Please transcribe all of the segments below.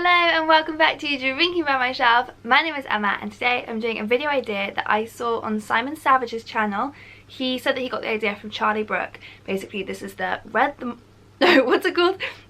Hello and welcome back to Drinking by My Shelf. My name is Emma and today I'm doing a video idea that I saw on Simon Savage's channel. He said that he got the idea from Charlie Brooke. Basically this is the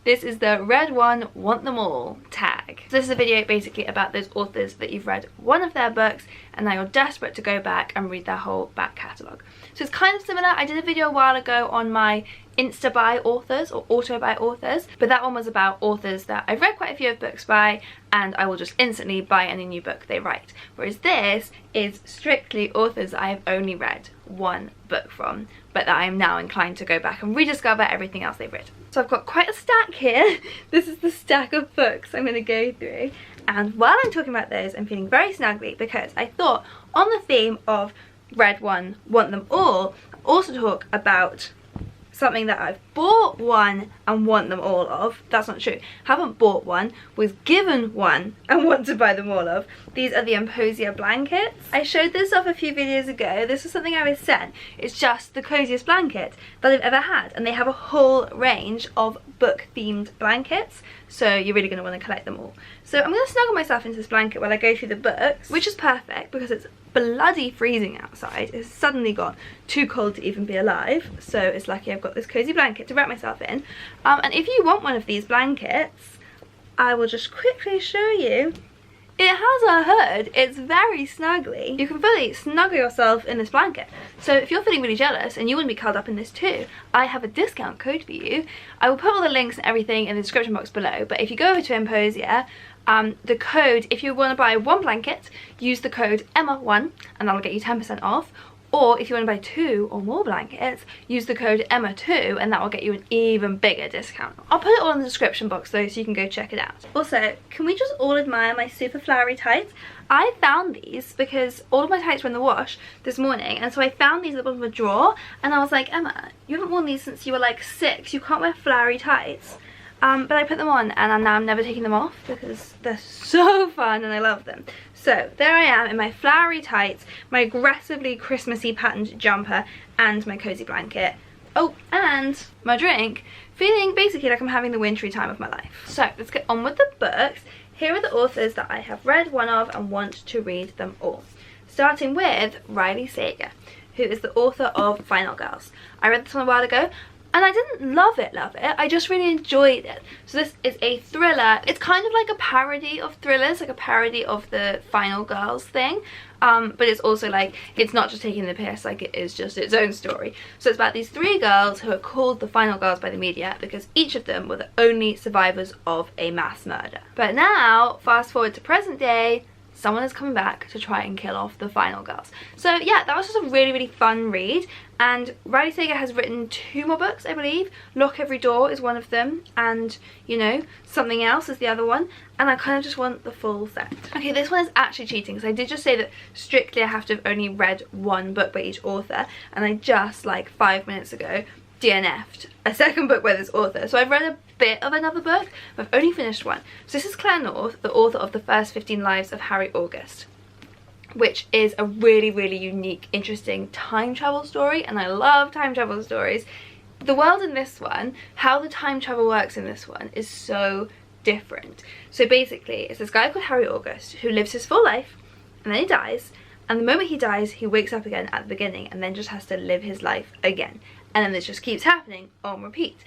This is the Read One, Want Them All tag. So this is a video basically about those authors that you've read one of their books and now you're desperate to go back and read their whole back catalogue. So it's kind of similar. I did a video a while ago on my Insta buy authors or auto buy authors, but that one was about authors that I've read quite a few of books by and I will just instantly buy any new book they write. Whereas this is strictly authors I have only read one book from, but that I am now inclined to go back and rediscover everything else they've written. So I've got quite a stack here. This is the stack of books I'm going to go through, and while I'm talking about those I'm feeling very snuggly because I thought on the theme of read one, want them all, I'll also talk about something that I've bought one and want them all of. That's not true. Haven't bought one, was given one and want to buy them all of. These are the EMPOSIA blankets. I showed this off a few videos ago. This is something I was sent. It's just the coziest blanket that I've ever had, and they have a whole range of book themed blankets, so you're really going to want to collect them all. So I'm going to snuggle myself into this blanket while I go through the books, which is perfect because it's bloody freezing outside. It's suddenly got too cold to even be alive, so it's lucky I've got this cozy blanket to wrap myself in. And if you want one of these blankets, I will just quickly show you. It has a hood. It's very snuggly. You can fully snuggle yourself in this blanket. So if you're feeling really jealous and you want to be curled up in this too, I have a discount code for you. I will put all the links and everything in the description box below, but if you go over to EMPOSIA, the code, if you want to buy one blanket, use the code EMMA1 and that'll get you 10% off. Or if you want to buy 2 or more blankets, use the code EMMA2 and that will get you an even bigger discount. I'll put it all in the description box though so you can go check it out. Also, can we just all admire my super flowery tights? I found these because all of my tights were in the wash this morning, and so I found these at the bottom of a drawer and I was like, Emma, you haven't worn these since you were like 6, you can't wear flowery tights. But I put them on and now I'm never taking them off because they're so fun and I love them. So there I am in my flowery tights, my aggressively Christmassy patterned jumper and my cozy blanket. Oh, and my drink, feeling basically like I'm having the wintry time of my life. So let's get on with the books. Here are the authors that I have read one of and want to read them all. Starting with Riley Sager, who is the author of Final Girls. I read this one a while ago. And I didn't love it, I just really enjoyed it. So this is a thriller. It's kind of like a parody of thrillers, like a parody of the Final Girls thing. But it's also like, it's not just taking the piss, like it is just its own story. So it's about these 3 girls who are called the Final Girls by the media because each of them were the only survivors of a mass murder. But now, fast forward to present day, someone is coming back to try and kill off the Final Girls. So yeah, that was just a really, really fun read. And Riley Sager has written 2 more books, I believe. Lock Every Door is one of them, and, you know, Something Else is the other one. And I kind of just want the full set. Okay, this one is actually cheating, because I did just say that strictly I have to have only read one book by each author. And I just, like 5 minutes ago, DNF'd a second book by this author. So I've read a bit of another book, but I've only finished one. So this is Claire North, the author of The First 15 Lives of Harry August, which is a really, really unique, interesting time travel story, and I love time travel stories. The world in this one, how the time travel works in this one is so different. So basically, it's this guy called Harry August who lives his full life, and then he dies, and the moment he dies, he wakes up again at the beginning, and then just has to live his life again. And then this just keeps happening on repeat.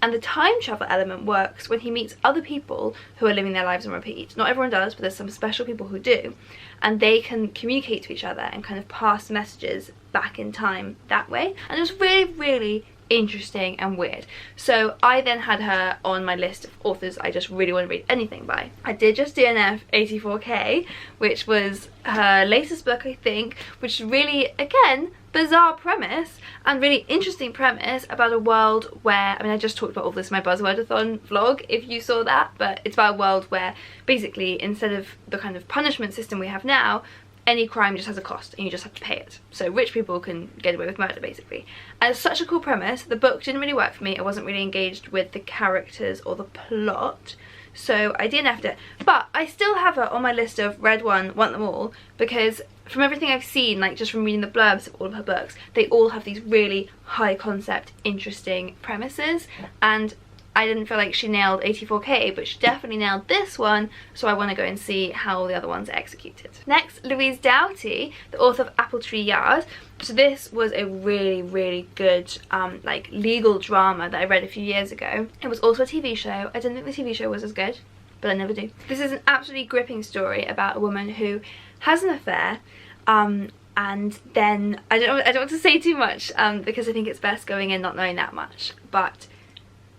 And the time travel element works when he meets other people who are living their lives on repeat. Not everyone does, but there's some special people who do. And they can communicate to each other and kind of pass messages back in time that way. And it was really, really interesting and weird. So I then had her on my list of authors I just really want to read anything by. I did just DNF 84K, which was her latest book, I think, which really, again, bizarre premise and really interesting premise about a world where, I mean, I just talked about all this in my Buzzwordathon vlog if you saw that, but it's about a world where basically instead of the kind of punishment system we have now, any crime just has a cost and you just have to pay it. So rich people can get away with murder basically. And it's such a cool premise. The book didn't really work for me. I wasn't really engaged with the characters or the plot, so I DNF'd it. But I still have her on my list of read one, want them all, because from everything I've seen, like just from reading the blurbs of all of her books, they all have these really high concept, interesting premises, and I didn't feel like she nailed 84K, but she definitely nailed this one, so I want to go and see how the other ones are executed. Next, Louise Doughty, the author of Apple Tree Yard. So this was a really good like legal drama that I read a few years ago. It was also a TV show. I didn't think the TV show was as good, but I never do. This is an absolutely gripping story about a woman who has an affair, and then I don't want to say too much because I think it's best going in not knowing that much, but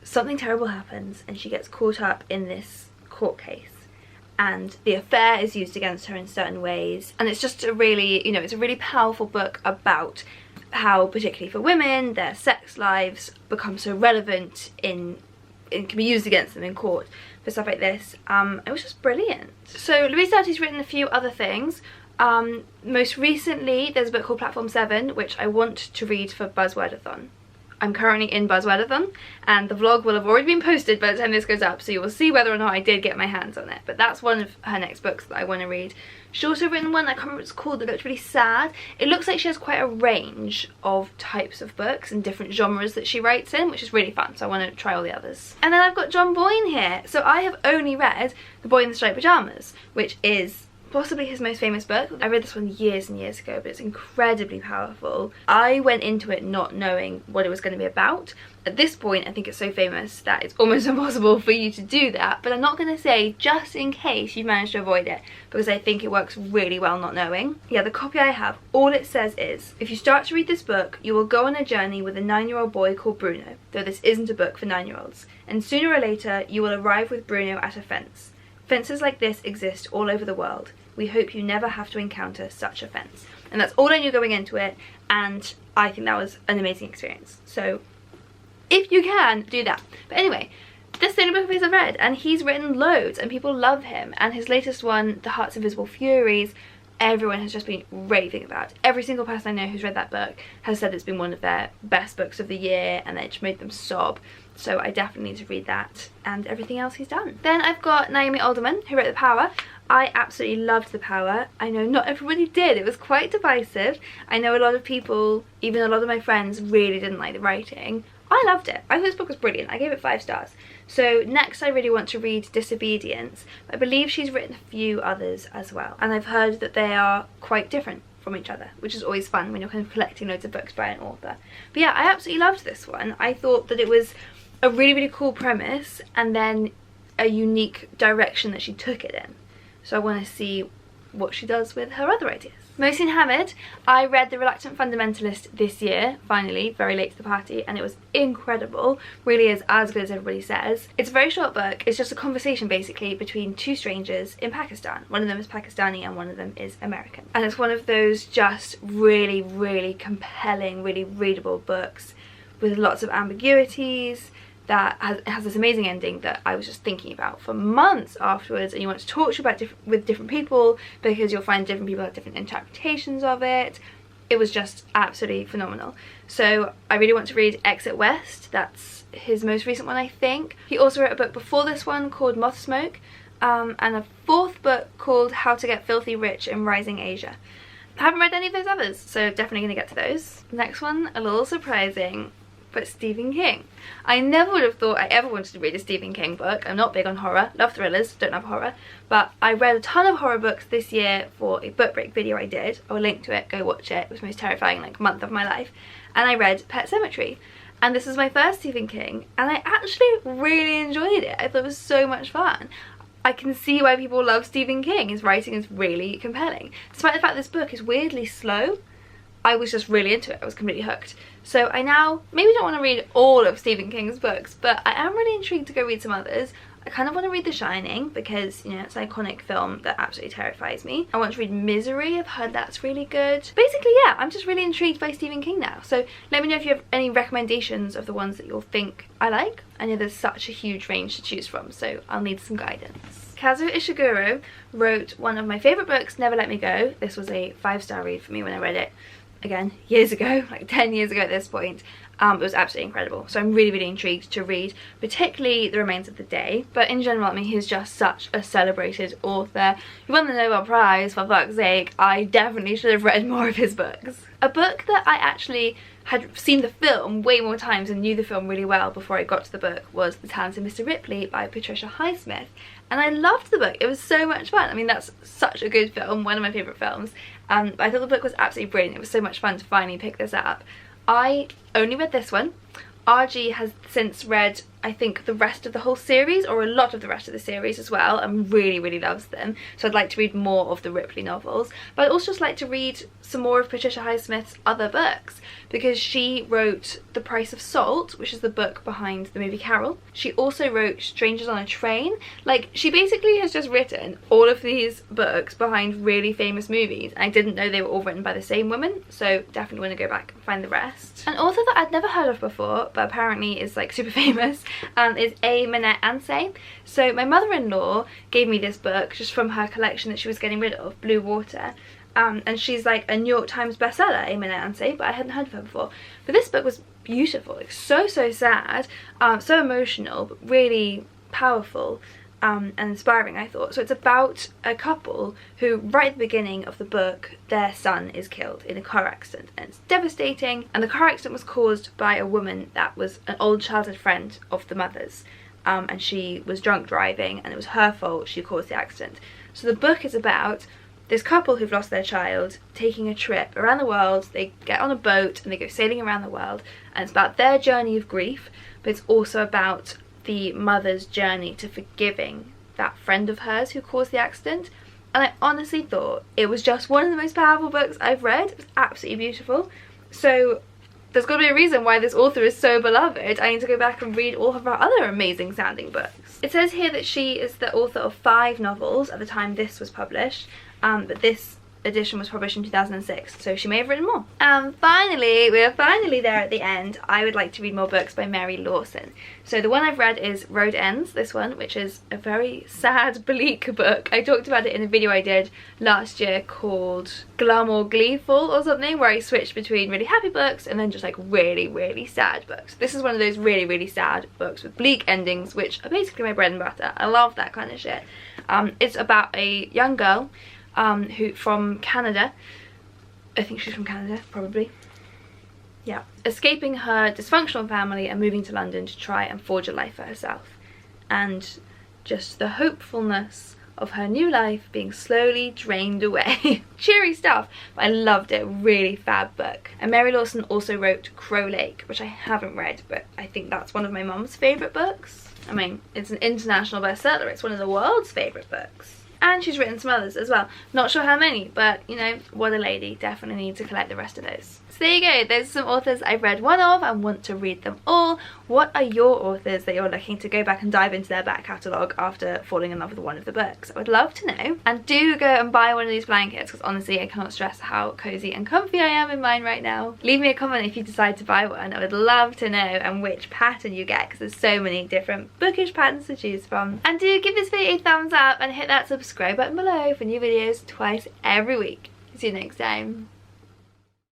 something terrible happens and she gets caught up in this court case, and the affair is used against her in certain ways, and it's just a really, you know, it's a really powerful book about how, particularly for women, their sex lives become so relevant and can be used against them in court for stuff like this. It was just brilliant. So Louise Doughty's written a few other things. Most recently there's a book called Platform 7, which I want to read for Buzzwordathon. I'm currently in Buzzwordathon, and the vlog will have already been posted by the time this goes up, so you will see whether or not I did get my hands on it. But that's one of her next books that I want to read. She also written one, I can't remember what it's called, that looked really sad. It looks like she has quite a range of types of books and different genres that she writes in, which is really fun, so I want to try all the others. And then I've got John Boyne here. So I have only read The Boy in the Striped Pyjamas, which is possibly his most famous book. I read this one years and years ago, but it's incredibly powerful. I went into it not knowing what it was going to be about. At this point, I think it's so famous that it's almost impossible for you to do that, but I'm not going to say just in case you managed to avoid it, because I think it works really well not knowing. Yeah, the copy I have, all it says is, if you start to read this book, you will go on a journey with a 9-year-old boy called Bruno, though this isn't a book for 9-year-olds, and sooner or later you will arrive with Bruno at a fence. Fences like this exist all over the world. We hope you never have to encounter such a fence. And that's all I knew going into it, and I think that was an amazing experience. So if you can, do that. But anyway, this is the only book of his I've read, and he's written loads and people love him. And his latest one, The Heart's Invisible Furies, everyone has just been raving about. Every single person I know who's read that book has said it's been one of their best books of the year, and it just made them sob. So I definitely need to read that and everything else he's done. Then I've got Naomi Alderman, who wrote The Power. I absolutely loved The Power. I know not everybody did. It was quite divisive. I know a lot of people, even a lot of my friends, really didn't like the writing. I loved it. I thought this book was brilliant. I gave it 5 stars. So next I really want to read Disobedience. I believe she's written a few others as well, and I've heard that they are quite different from each other, which is always fun when you're kind of collecting loads of books by an author. But yeah, I absolutely loved this one. I thought that it was a really cool premise, and then a unique direction that she took it in. So I want to see what she does with her other ideas. Mohsin Hamid, I read The Reluctant Fundamentalist this year, finally, very late to the party, and it was incredible. Really is as good as everybody says. It's a very short book. It's just a conversation basically between 2 strangers in Pakistan. One of them is Pakistani and one of them is American. And it's one of those just really compelling, really readable books with lots of ambiguities, that has this amazing ending that I was just thinking about for months afterwards, and you want to talk about with different people because you'll find different people have different interpretations of it. It was just absolutely phenomenal. So I really want to read Exit West. That's his most recent one, I think. He also wrote a book before this one called Moth Smoke, and a 4th book called How to Get Filthy Rich in Rising Asia. I haven't read any of those others, so definitely going to get to those. Next one, a little surprising, but Stephen King. I never would have thought I ever wanted to read a Stephen King book. I'm not big on horror, love thrillers, don't love horror, but I read a ton of horror books this year for a book break video I did. I'll link to it, go watch it. It was the most terrifying month of my life. And I read Pet Sematary, and this was my first Stephen King, and I actually really enjoyed it. I thought it was so much fun. I can see why people love Stephen King. His writing is really compelling. Despite the fact this book is weirdly slow, I was just really into it. I was completely hooked. So I now maybe don't want to read all of Stephen King's books, but I am really intrigued to go read some others. I kind of want to read The Shining because, you know, it's an iconic film that absolutely terrifies me. I want to read Misery. I've heard that's really good. Basically, yeah, I'm just really intrigued by Stephen King now. So let me know if you have any recommendations of the ones that you'll think I like. I know there's such a huge range to choose from, so I'll need some guidance. Kazuo Ishiguro wrote one of my favourite books, Never Let Me Go. This was a 5-star read for me when I read it. Again, years ago, like 10 years ago at this point. It was absolutely incredible. So I'm really intrigued to read, particularly The Remains of the Day. But in general, I mean, he's just such a celebrated author. He won the Nobel Prize, for fuck's sake. I definitely should have read more of his books. A book that I actually had seen the film way more times and knew the film really well before I got to the book was The Talented Mr. Ripley by Patricia Highsmith. And I loved the book. It was so much fun. I mean, that's such a good film, one of my favourite films. But I thought the book was absolutely brilliant. It was so much fun to finally pick this up. I only read this one. RG has since read, I think, the rest of the whole series, or a lot of the rest of the series as well, and really loves them. So I'd like to read more of the Ripley novels, but I'd also just like to read some more of Patricia Highsmith's other books, because she wrote The Price of Salt, which is the book behind the movie Carol. She also wrote Strangers on a Train. Like, she basically has just written all of these books behind really famous movies. I didn't know they were all written by the same woman, so definitely want to go back and find the rest. An author that I'd never heard of before, but apparently is like super famous, is Manette Ansay. So my mother-in-law gave me this book just from her collection that she was getting rid of, Blue Water. And she's like a New York Times bestseller, Manette Ansay, but I hadn't heard of her before. But this book was beautiful, like so sad, so emotional, but really powerful and inspiring, I thought. So it's about a couple who, right at the beginning of the book, their son is killed in a car accident, and it's devastating. And the car accident was caused by a woman that was an old childhood friend of the mother's, and she was drunk driving, and it was her fault, she caused the accident. So the book is about this couple who've lost their child taking a trip around the world. They get on a boat and they go sailing around the world, and it's about their journey of grief, but it's also about the mother's journey to forgiving that friend of hers who caused the accident. And I honestly thought it was just one of the most powerful books I've read. It was absolutely beautiful. So there's got to be a reason why this author is so beloved. I need to go back and read all of her other amazing sounding books. It says here that she is the author of 5 novels at the time this was published, but this edition was published in 2006, so she may have written more. Finally, we're finally there at the end. I would like to read more books by Mary Lawson. So the one I've read is Road Ends, this one, which is a very sad, bleak book. I talked about it in a video I did last year called Glum or Gleeful or something, where I switched between really happy books and then just like really sad books. This is one of those really sad books with bleak endings, which are basically my bread and butter. I love that kind of shit. It's about a young girl who from Canada, I think she's from Canada, probably, yeah, escaping her dysfunctional family and moving to London to try and forge a life for herself, and just the hopefulness of her new life being slowly drained away. Cheery stuff, but I loved it. Really fab book. And Mary Lawson also wrote Crow Lake, which I haven't read, but I think that's one of my mum's favourite books. I mean, it's an international bestseller, it's one of the world's favourite books. And she's written some others as well. Not sure how many, but you know, what a lady. Definitely need to collect the rest of those. So there you go, those are some authors I've read one of and want to read them all. What are your authors that you're looking to go back and dive into their back catalogue after falling in love with one of the books? I would love to know. And do go and buy one of these blankets, because honestly I cannot stress how cozy and comfy I am in mine right now. Leave me a comment if you decide to buy one. I would love to know, and which pattern you get, because there's so many different bookish patterns to choose from. And do give this video a thumbs up and hit that subscribe button below for new videos twice every week. See you next time.